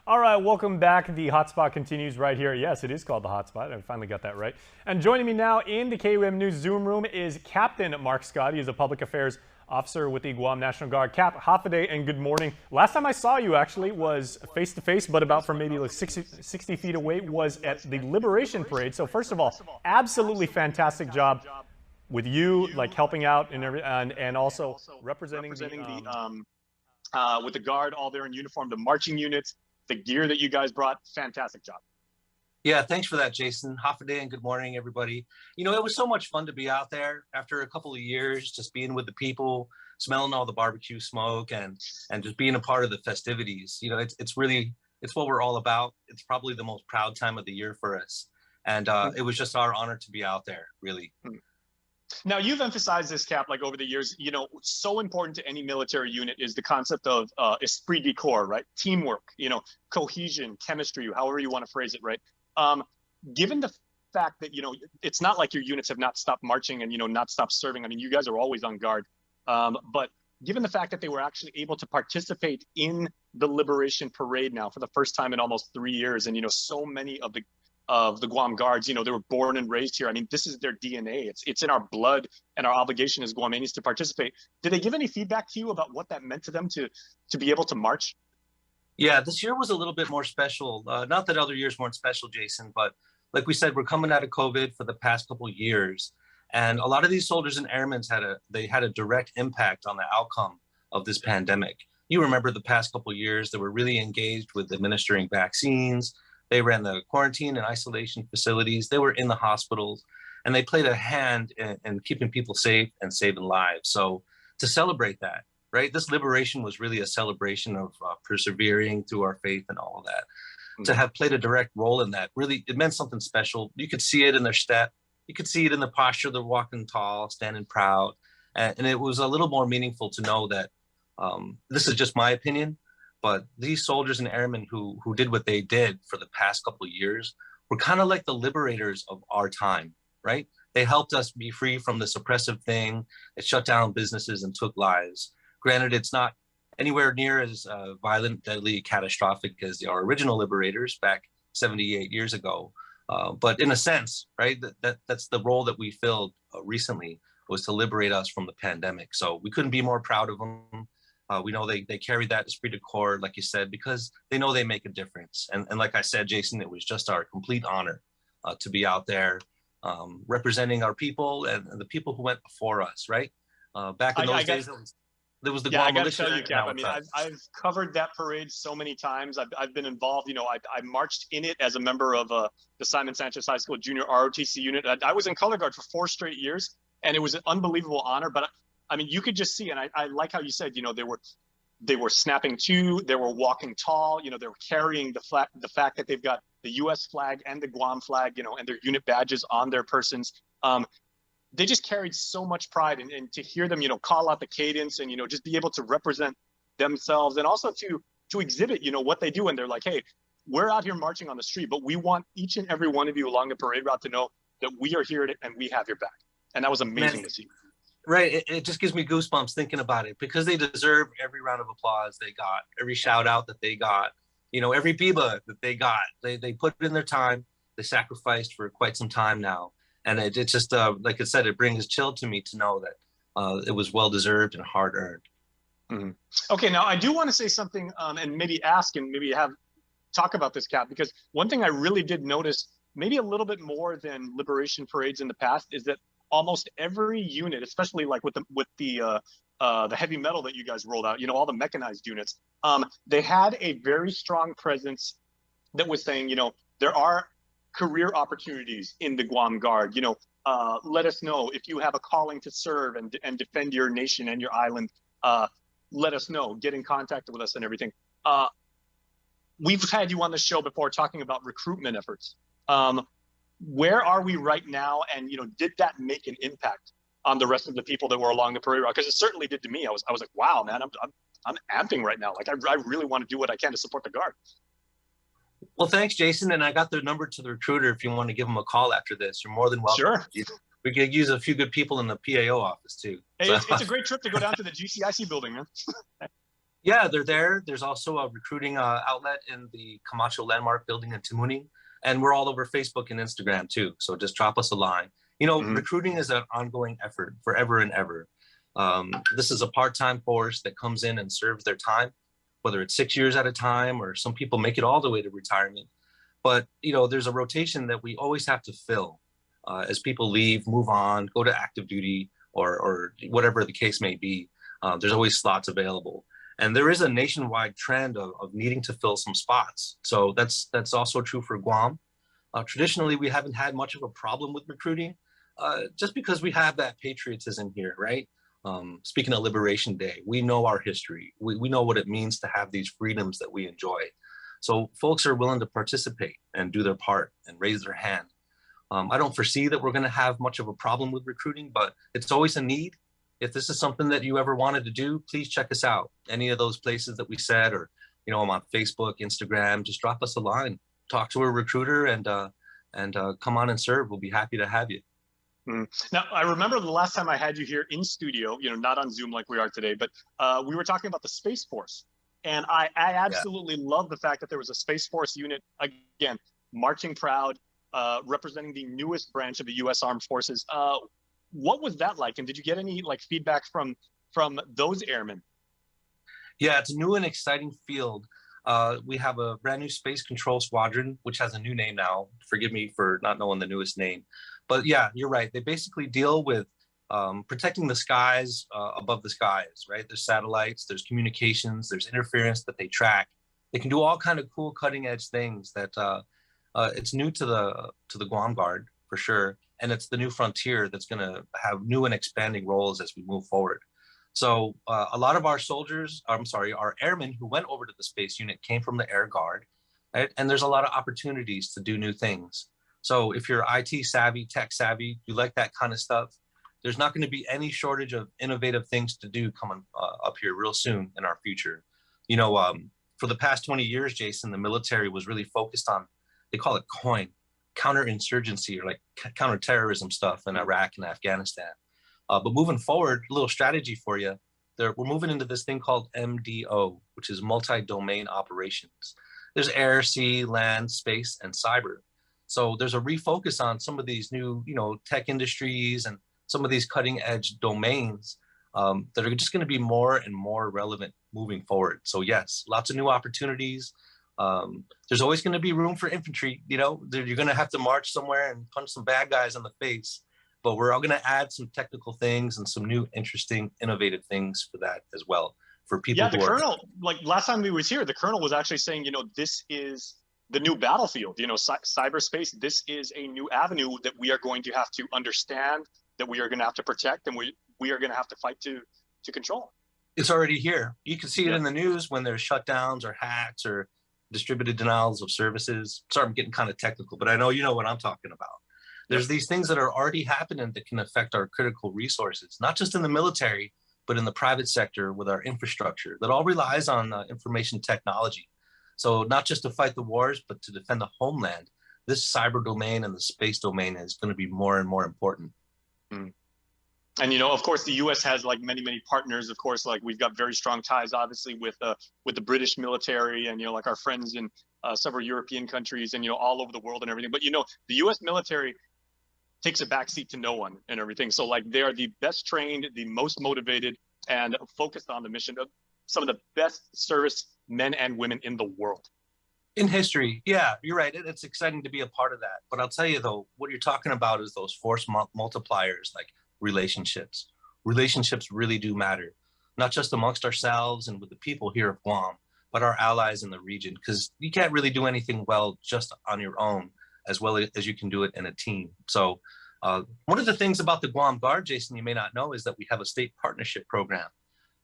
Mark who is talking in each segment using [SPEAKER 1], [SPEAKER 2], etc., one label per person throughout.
[SPEAKER 1] All right, welcome back. The hotspot continues right here. Yes, it is called the hotspot. I finally got that right. And joining me now in the KUM News Zoom room is Captain Mark Scotty. He's a public affairs officer with the Guam National Guard. Cap, Hafaday and good morning. Last time I saw you actually was face to face, but about from maybe like 60 feet away, was at the Liberation Parade. So first of all, absolutely fantastic job with you, like helping out and also representing
[SPEAKER 2] with the Guard, all there in uniform, the marching units, the gear that you guys brought. Fantastic job.
[SPEAKER 3] Yeah, thanks for that, Jason. Half a day and good morning, everybody. You know, it was so much fun to be out there after a couple of years, just being with the people, smelling all the barbecue smoke and just being a part of the festivities. You know, it's what we're all about. It's probably the most proud time of the year for us. And it was just our honor to be out there, really.
[SPEAKER 2] Now, you've emphasized this, Cap, like over the years, you know, so important to any military unit is the concept of Esprit De Corps, right? Teamwork, you know, cohesion, chemistry, however you want to phrase it, right? Given the fact that, you know, it's not like your units have not stopped marching and, you know, not stopped serving. I mean, you guys are always on guard. But given the fact that they were actually able to participate in the Liberation Parade now for the first time in almost 3 years, and, you know, so many of the Guam Guards, you know, they were born and raised here. I mean, this is their DNA. It's in our blood, and our obligation as Guamanians to participate. Did they give any feedback to you about what that meant to them to be able to march?
[SPEAKER 3] Yeah, this year was a little bit more special. Not that other years weren't special, Jason, but like we said, we're coming out of COVID for the past couple of years. And a lot of these soldiers and airmen had a direct impact on the outcome of this pandemic. You remember the past couple of years, they were really engaged with administering vaccines. They ran the quarantine and isolation facilities. They were in the hospitals, and they played a hand in keeping people safe and saving lives. So to celebrate that, right? This liberation was really a celebration of persevering through our faith and all of that. Mm-hmm. To have played a direct role in that, really, it meant something special. You could see it in their step. You could see it in the posture. They're walking tall, standing proud. And it was a little more meaningful to know that this is just my opinion, but these soldiers and airmen who did what they did for the past couple of years were kind of like the liberators of our time, right? They helped us be free from this oppressive thing. It shut down businesses and took lives. Granted, it's not anywhere near as violent, deadly, catastrophic as our original liberators back 78 years ago. But in a sense, right, that's the role that we filled recently, was to liberate us from the pandemic. So we couldn't be more proud of them. We know they carry that Esprit De Corps, like you said, because they know they make a difference. And like I said, Jason, it was just our complete honor to be out there representing our people and the people who went before us, right? Back in those days, there was the Guam militia.
[SPEAKER 2] I gotta tell you, Cap, I mean, I've covered that parade so many times. I've been involved. You know, I marched in it as a member of the Simon Sanchez High School Junior ROTC unit. I was in color guard for 4 straight years, and it was an unbelievable honor. But I mean, you could just see, and I like how you said, you know, they were snapping to, they were walking tall, you know, they were carrying the fact that they've got the U.S. flag and the Guam flag, you know, and their unit badges on their persons. They just carried so much pride, and to hear them, you know, call out the cadence and, you know, just be able to represent themselves, and also to exhibit, you know, what they do. And they're like, hey, we're out here marching on the street, but we want each and every one of you along the parade route to know that we are here and we have your back. And that was amazing to see.
[SPEAKER 3] Right. It just gives me goosebumps thinking about it, because they deserve every round of applause they got, every shout out that they got, you know, every biba that they got. They put in their time. They sacrificed for quite some time now. And it just, like I said, it brings chill to me to know that it was well-deserved and hard-earned.
[SPEAKER 2] Mm-hmm. Okay, now I do want to say something and maybe ask and maybe talk about this, Cap, because one thing I really did notice, maybe a little bit more than liberation parades in the past, is that almost every unit, especially like with the heavy metal that you guys rolled out, you know, all the mechanized units, they had a very strong presence that was saying, you know, there are career opportunities in the Guam Guard. You know, let us know if you have a calling to serve and defend your nation and your island. Let us know. Get in contact with us and everything. We've had you on the show before talking about recruitment efforts. Where are we right now? And, you know, did that make an impact on the rest of the people that were along the parade route? Because it certainly did to me. I was like, wow, man, I'm amping right now. Like, I really want to do what I can to support the Guard.
[SPEAKER 3] Well, thanks, Jason. And I got the number to the recruiter if you want to give him a call after this. You're more than welcome.
[SPEAKER 2] Sure.
[SPEAKER 3] We could use a few good people in the PAO office, too.
[SPEAKER 2] Hey, it's a great trip to go down to the GCIC building, man.
[SPEAKER 3] Yeah, they're there. There's also a recruiting outlet in the Camacho Landmark building in Tamuning. And we're all over Facebook and Instagram too. So just drop us a line. You know,
[SPEAKER 2] Mhm.
[SPEAKER 3] recruiting is an ongoing effort forever and ever. This is a part-time force that comes in and serves their time, whether it's 6 years at a time, or some people make it all the way to retirement. But, you know, there's a rotation that we always have to fill as people leave, move on, go to active duty, or whatever the case may be. There's always slots available. And there is a nationwide trend of needing to fill some spots. So that's also true for Guam. Traditionally, we haven't had much of a problem with recruiting, just because we have that patriotism here, right? Speaking of Liberation Day, we know our history. We know what it means to have these freedoms that we enjoy. So folks are willing to participate and do their part and raise their hand. I don't foresee that we're going to have much of a problem with recruiting, but it's always a need. If this is something that you ever wanted to do, please check us out. Any of those places that we said, or, you know, I'm on Facebook, Instagram, just drop us a line, talk to a recruiter, and come on and serve. We'll be happy to have you.
[SPEAKER 2] Now, I remember the last time I had you here in studio, you know, not on Zoom like we are today, but we were talking about the Space Force. And I absolutely love the fact that there was a Space Force unit, again, marching proud, representing the newest branch of the U.S. Armed Forces. What was that like? And did you get any like feedback from those airmen?
[SPEAKER 3] Yeah, it's a new and exciting field. We have a brand new Space Control Squadron, which has a new name now. Forgive me for not knowing the newest name. But yeah, you're right. They basically deal with protecting the skies above the skies, right? There's satellites, there's communications, there's interference that they track. They can do all kind of cool cutting edge things that it's new to the Guam Guard for sure. And it's the new frontier that's going to have new and expanding roles as we move forward. So a lot of our soldiers, I'm sorry, our airmen who went over to the space unit came from the Air Guard, right? And there's a lot of opportunities to do new things. So if you're IT savvy, tech savvy, you like that kind of stuff, there's not going to be any shortage of innovative things to do coming up here real soon in our future. You know, for the past 20 years, Jason, the military was really focused on, they call it COIN, counterinsurgency, or like counterterrorism stuff in Iraq and Afghanistan. But moving forward, a little strategy for you. We're moving into this thing called MDO, which is multi-domain operations. There's air, sea, land, space, and cyber. So there's a refocus on some of these new, you know, tech industries and some of these cutting edge domains that are just going to be more and more relevant moving forward. So yes, lots of new opportunities. There's always going to be room for infantry. You know, you're going to have to march somewhere and punch some bad guys in the face. But we're all going to add some technical things and some new, interesting, innovative things for that as well. For people
[SPEAKER 2] the colonel, like last time we was here, the colonel was actually saying, you know, this is the new battlefield. You know, cyberspace. This is a new avenue that we are going to have to understand, that we are going to have to protect, and we are going to have to fight to control.
[SPEAKER 3] It's already here. You can see it in the news when there's shutdowns or hacks or distributed denials of services. Sorry, I'm getting kind of technical, but I know you know what I'm talking about. There's these things that are already happening that can affect our critical resources, not just in the military, but in the private sector with our infrastructure that all relies on information technology. So not just to fight the wars, but to defend the homeland. This cyber domain and the space domain is going to be more and more important.
[SPEAKER 2] And, you know, of course, the U.S. has like many partners. Of course, like we've got very strong ties, obviously, with the British military and, you know, like our friends in several European countries and, you know, all over the world and everything. But, you know, the U.S. military takes a backseat to no one and everything. So like they are the best trained, the most motivated, and focused on the mission of some of the best service men and women in the world.
[SPEAKER 3] In history, yeah, you're right. It's exciting to be a part of that. But I'll tell you though, what you're talking about is those force multipliers, like relationships. Relationships really do matter, not just amongst ourselves and with the people here of Guam, but our allies in the region, because you can't really do anything well just on your own, as well as you can do it in a team. So one of the things about the Guam Guard, Jason, you may not know, is that we have a state partnership program.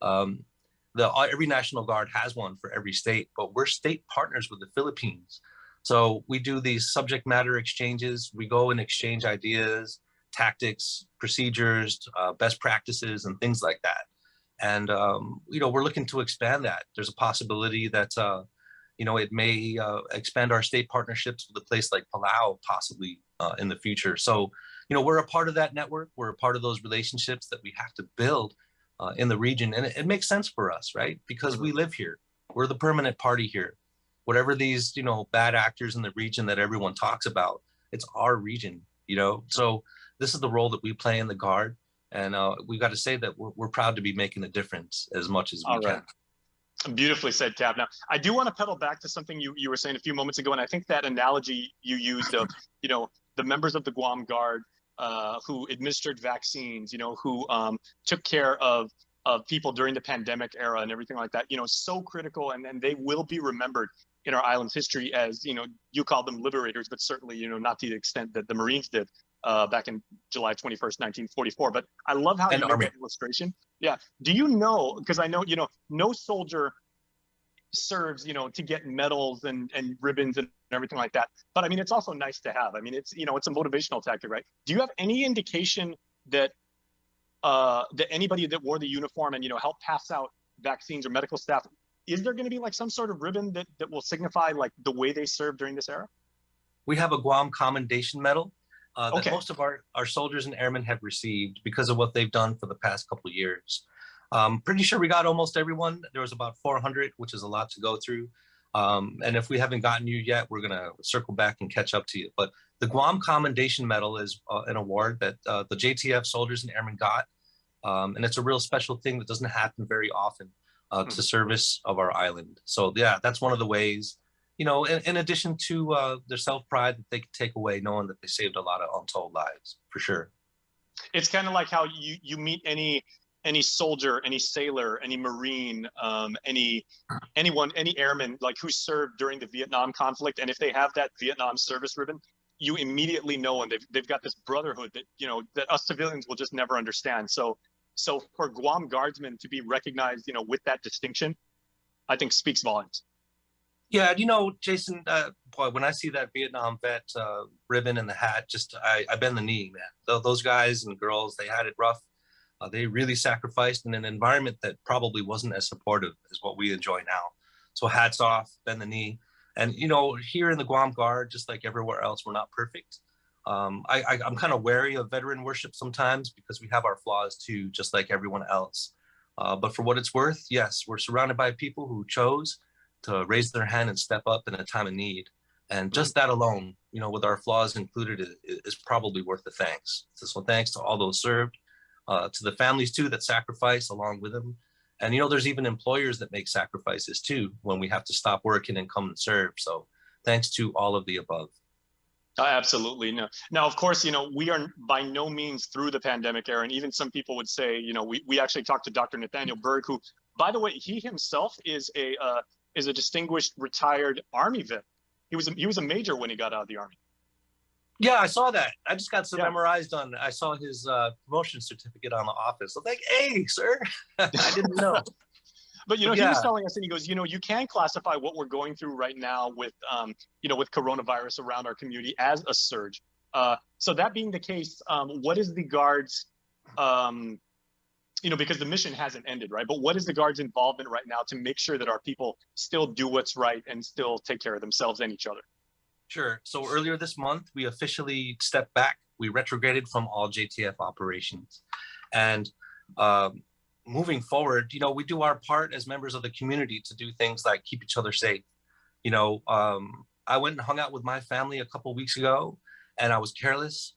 [SPEAKER 3] Every National Guard has one for every state, but we're state partners with the Philippines. So we do these subject matter exchanges. We go and exchange ideas, tactics, procedures, best practices, and things like that. And, you know, we're looking to expand that. There's a possibility that, you know, it may expand our state partnerships with a place like Palau, possibly in the future. So, you know, we're a part of that network. We're a part of those relationships that we have to build in the region. And it makes sense for us, right? Because we live here. We're the permanent party here. Whatever these, bad actors in the region that everyone talks about, it's our region, So this is the role that we play in the Guard. And we got to say that we're proud to be making a difference as much as we can.
[SPEAKER 2] Beautifully said, Cap. Now, I do want to pedal back to something you were saying a few moments ago, and I think that analogy you used of, the members of the Guam Guard who administered vaccines, who took care of people during the pandemic era and everything like that, so critical, and they will be remembered in our island's history as, you call them liberators, but certainly, not to the extent that the Marines did back in July 21st, 1944. But I love how you make that illustration. Yeah. Do you know, because I know, no soldier serves, to get medals and ribbons and everything like that. But I mean, it's also nice to have. I mean, it's, it's a motivational tactic, right? Do you have any indication that that anybody that wore the uniform and, helped pass out vaccines or medical staff, is there going to be like some sort of ribbon that will signify like the way they served during this era?
[SPEAKER 3] We have a Guam Commendation Medal that most of our soldiers and airmen have received because of what they've done for the past couple of years. Pretty sure we got almost everyone. There was about 400, which is a lot to go through. And if we haven't gotten you yet, we're going to circle back and catch up to you. But the Guam Commendation Medal is an award that the JTF soldiers and airmen got. And it's a real special thing that doesn't happen very often to service of our island. So yeah, that's one of the ways, in addition to their self-pride that they can take away, knowing that they saved a lot of untold lives, for sure.
[SPEAKER 2] It's kind of like how you meet any soldier, any sailor, any Marine, any airman, like who served during the Vietnam conflict. And if they have that Vietnam service ribbon, you immediately know, and they've got this brotherhood that, that us civilians will just never understand. So for Guam Guardsmen to be recognized, with that distinction, I think speaks volumes.
[SPEAKER 3] Yeah, Jason, boy, when I see that Vietnam vet ribbon and the hat, I bend the knee, man. Those guys and girls, they had it rough. They really sacrificed in an environment that probably wasn't as supportive as what we enjoy now. So hats off, bend the knee. And, here in the Guam Guard, just like everywhere else, we're not perfect. I'm kind of wary of veteran worship sometimes because we have our flaws too, just like everyone else. But for what it's worth, yes, we're surrounded by people who chose to raise their hand and step up in a time of need. And just that alone, with our flaws included, is probably worth the thanks. So thanks to all those served, to the families too that sacrifice along with them. And, there's even employers that make sacrifices too when we have to stop working and come and serve. So thanks to all of the above.
[SPEAKER 2] Absolutely. No. Now, of course, we are by no means through the pandemic era. And even some people would say, we actually talked to Dr. Nathaniel Berg, who, by the way, he himself is a distinguished retired Army vet. He was a major when he got out of the Army.
[SPEAKER 3] Yeah, I saw that. I just got some memorized on. I saw his promotion certificate on the office. I'm like, hey, sir, I didn't know.
[SPEAKER 2] But he was telling us, and he goes, you can classify what we're going through right now with, with coronavirus around our community as a surge. So that being the case, what is the Guard's, because the mission hasn't ended, right? But what is the Guard's involvement right now to make sure that our people still do what's right and still take care of themselves and each other?
[SPEAKER 3] Sure. So earlier this month, we officially stepped back. We retrograded from all JTF operations. And moving forward, we do our part as members of the community to do things like keep each other safe. I went and hung out with my family a couple of weeks ago, and I was careless.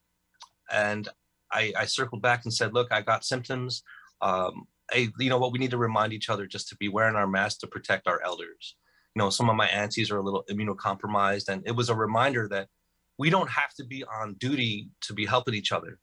[SPEAKER 3] And I circled back and said, look, I got symptoms. Hey, what, we need to remind each other just to be wearing our masks to protect our elders. Some of my aunties are a little immunocompromised, and it was a reminder that we don't have to be on duty to be helping each other.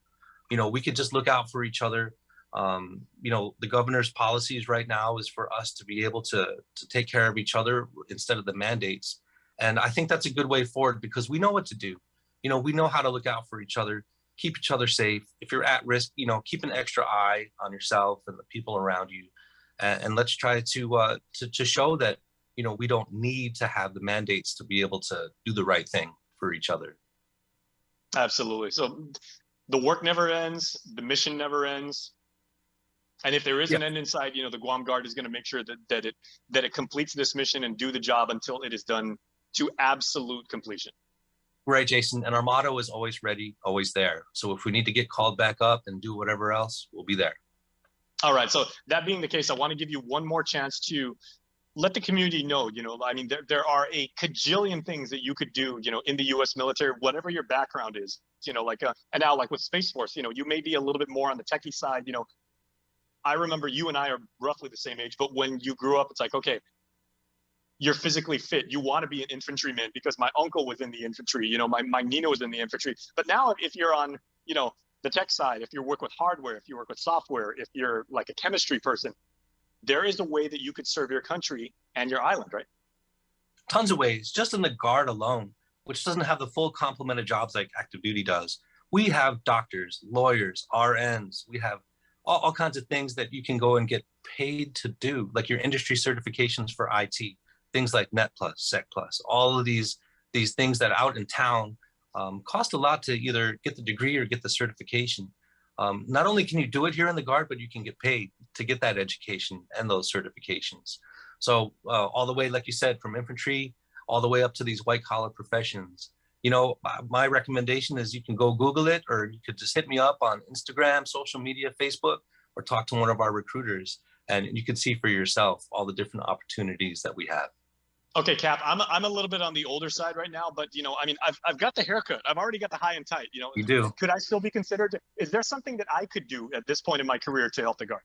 [SPEAKER 3] We could just look out for each other. The governor's policies right now is for us to be able to take care of each other instead of the mandates. And I think that's a good way forward because we know what to do. We know how to look out for each other, keep each other safe. If you're at risk, keep an extra eye on yourself and the people around you. And let's try to show that, we don't need to have the mandates to be able to do the right thing for each other.
[SPEAKER 2] Absolutely. So the work never ends. The mission never ends. And if there is an end in sight, the Guam Guard is going to make sure that it completes this mission and do the job until it is done to absolute completion.
[SPEAKER 3] Right, Jason. And our motto is always ready, always there. So if we need to get called back up and do whatever else, we'll be there.
[SPEAKER 2] All right. So that being the case, I want to give you one more chance to let the community know, I mean, there are a cajillion things that you could do, in the U.S. military, whatever your background is, and now like with Space Force, you may be a little bit more on the techie side. I remember you and I are roughly the same age, but when you grew up, it's like, okay, you're physically fit. You want to be an infantryman because my uncle was in the infantry, my Nina was in the infantry. But now if you're on, the tech side, if you work with hardware, if you work with software, if you're like a chemistry person, there is a way that you could serve your country and your island, right?
[SPEAKER 3] Tons of ways. Just in the Guard alone, which doesn't have the full complement of jobs like active duty does, we have doctors, lawyers, RNs. We have all kinds of things that you can go and get paid to do, like your industry certifications for IT, things like Net Plus, Sec Plus, all of these things that out in town cost a lot to either get the degree or get the certification. Not only can you do it here in the Guard, but you can get paid to get that education and those certifications. So all the way, like you said, from infantry all the way up to these white collar professions. My recommendation is you can go Google it, or you could just hit me up on Instagram, social media, Facebook, or talk to one of our recruiters, and you can see for yourself all the different opportunities that we have.
[SPEAKER 2] Okay, Cap, I'm a little bit on the older side right now, but I mean, I've got the haircut. I've already got the high and tight.
[SPEAKER 3] You do.
[SPEAKER 2] Could I still be considered? Is there something that I could do at this point in my career to help the Guard?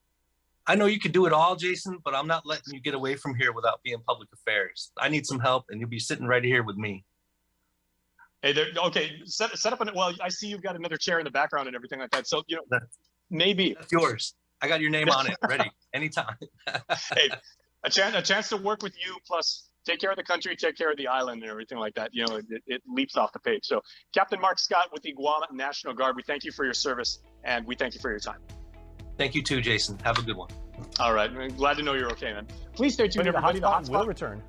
[SPEAKER 3] I know you could do it all, Jason, but I'm not letting you get away from here without being public affairs. I need some help, and you'll be sitting right here with me.
[SPEAKER 2] Hey, okay, set up well, I see you've got another chair in the background and everything like that. So, maybe.
[SPEAKER 3] That's yours. I got your name on it, ready, anytime.
[SPEAKER 2] Hey, a chance to work with you, plus take care of the country, take care of the island and everything like that. It leaps off the page. So Captain Mark Scott with the Guam National Guard, we thank you for your service, and we thank you for your time.
[SPEAKER 3] Thank you too, Jason. Have a good one.
[SPEAKER 2] All right. I'm glad to know you're okay, man. Please stay tuned, everybody.
[SPEAKER 1] The Hotspot will return.